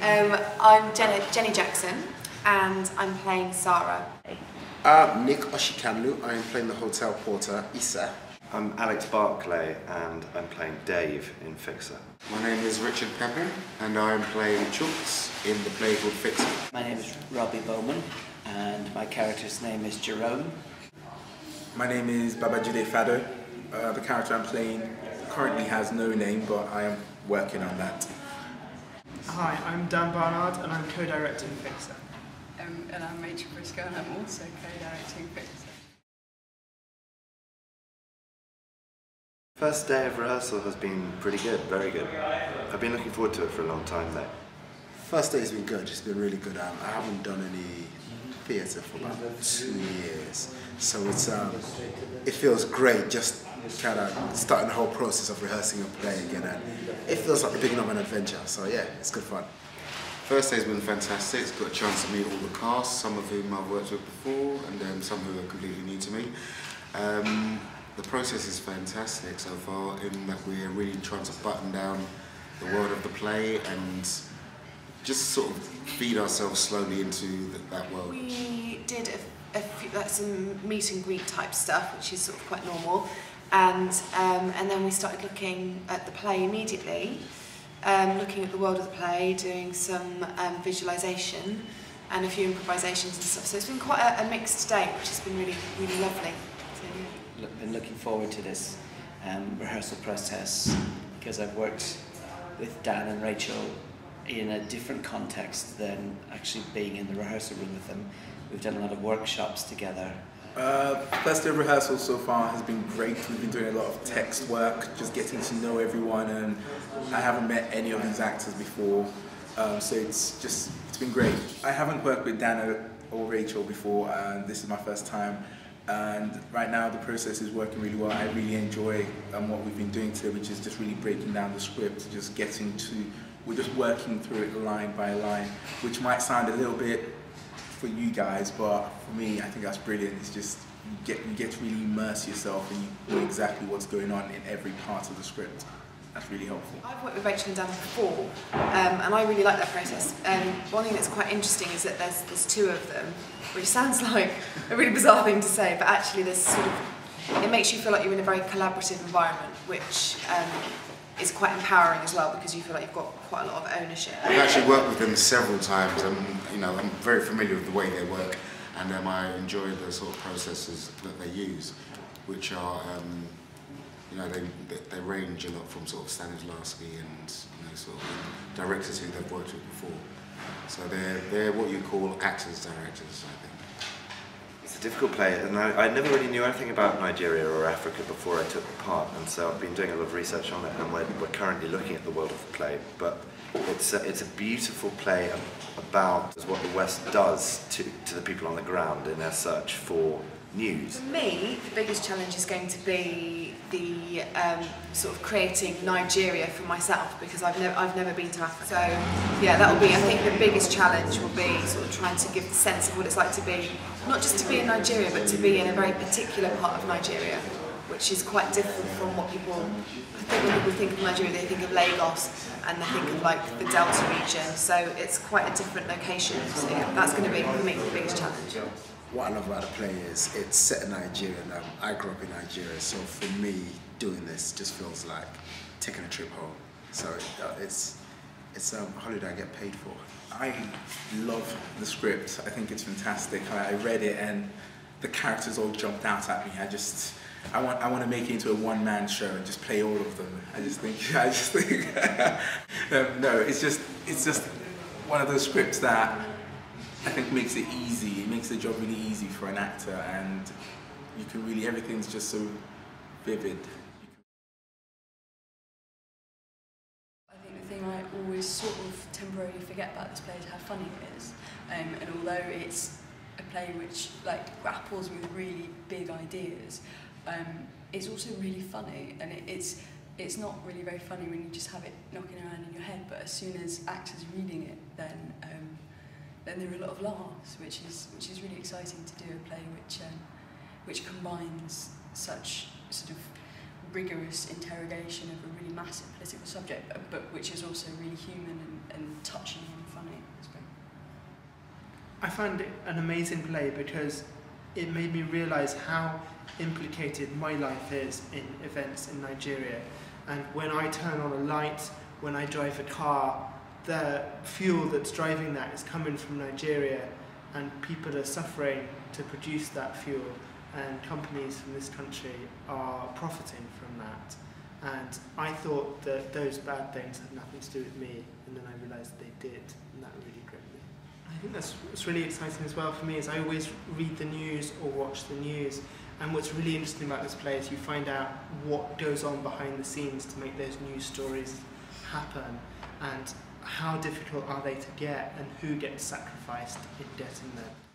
I'm Jenny Jackson, and I'm playing Sarah. Nick Oshikanlu, I'm playing the hotel porter, Issa. I'm Alex Barclay, and I'm playing Dave in Fixer. My name is Richard Pepper, and I'm playing Chooks in the play called Fixer. My name is Robbie Bowman, and my character's name is Jerome. My name is Babajide Fado. The character I'm playing currently has no name, but I am working on that. Hi, I'm Dan Barnard, and I'm co-directing Fixer. And I'm Rachel Briscoe, and I'm also co-directing Fixer. First day of rehearsal has been pretty good, very good. I've been looking forward to it for a long time though. First day has been good, it's been really good. I haven't done any theatre for about 2 years, so it feels great just kind of starting the whole process of rehearsing a play again, and it feels like the beginning of an adventure, so yeah, it's good fun. First day's been fantastic. It's got a chance to meet all the cast, some of whom I've worked with before, and then some who are completely new to me. The process is fantastic so far in that we're really trying to button down the world of the play and just sort of feed ourselves slowly into that world. We did some meet and greet type stuff, which is sort of quite normal, and then we started looking at the play immediately, looking at the world of the play, doing some visualisation and a few improvisations and stuff. So it's been quite a mixed day, which has been really, really lovely. So, yeah. Been looking forward to this rehearsal process because I've worked with Dan and Rachel in a different context than actually being in the rehearsal room with them. We've done a lot of workshops together. First day of rehearsal so far has been great. We've been doing a lot of text work, just getting to know everyone, and I haven't met any of these actors before, so it's been great. I haven't worked with Dan or Rachel before, and this is my first time. And right now the process is working really well. I really enjoy what we've been doing today, which is just really breaking down the script, just we're just working through it line by line, which might sound a little bit for you guys, but for me, I think that's brilliant. It's just, you get to really immerse yourself and you know exactly what's going on in every part of the script. That's really helpful. I've worked with Rachel and Dan before, and I really like that process. One thing that's quite interesting is that there's two of them, which sounds like a really bizarre thing to say, but actually it makes you feel like you're in a very collaborative environment, which is quite empowering as well, because you feel like you've got quite a lot of ownership. I've actually worked with them several times, and I'm very familiar with the way they work, and I enjoy the sort of processes that they use, which are they range a lot from sort of Stanislavski and sort of directors who they've worked with before. So they're what you call actors directors, I think. It's a difficult play, and I never really knew anything about Nigeria or Africa before I took the part, and so I've been doing a lot of research on it, and we're currently looking at the world of the play. But it's a beautiful play about what the West does to the people on the ground in their search for news. For me, the biggest challenge is going to be the sort of creating Nigeria for myself, because I've never been to Africa. So yeah, that will be, I think the biggest challenge will be sort of trying to give the sense of what it's like to be, not just to be in Nigeria, but to be in a very particular part of Nigeria, which is quite different from what people, I think when people think of Nigeria, they think of Lagos and they think of like the Delta region, so it's quite a different location. So yeah, that's going to be, for me, the biggest challenge. What I love about the play is it's set in Nigeria, and I grew up in Nigeria, so for me, doing this just feels like taking a trip home. So it's a holiday I get paid for. I love the script. I think it's fantastic. I read it and the characters all jumped out at me. I want to make it into a one-man show and just play all of them. I just think no, it's just one of those scripts that I think makes it easy. It makes the job really easy for an actor, and you can really, everything's just so vivid. I think the thing I always sort of temporarily forget about this play is how funny it is. And although it's a play which grapples with really big ideas, it's also really funny, and it's not really very funny when you just have it knocking around in your head, but as soon as actors reading it, then there are a lot of laughs, which is really exciting to do a play which combines such sort of rigorous interrogation of a really massive political subject, but which is also really human and touching and fun. I found it an amazing play because it made me realise how implicated my life is in events in Nigeria. And when I turn on a light, when I drive a car, the fuel that's driving that is coming from Nigeria, and people are suffering to produce that fuel, and companies from this country are profiting from that. And I thought that those bad things had nothing to do with me, and then I realised they did, and that really gripped me. I think that's what's really exciting as well for me, is I always read the news or watch the news, and what's really interesting about this play is you find out what goes on behind the scenes to make those news stories happen, and how difficult are they to get, and who gets sacrificed in getting them.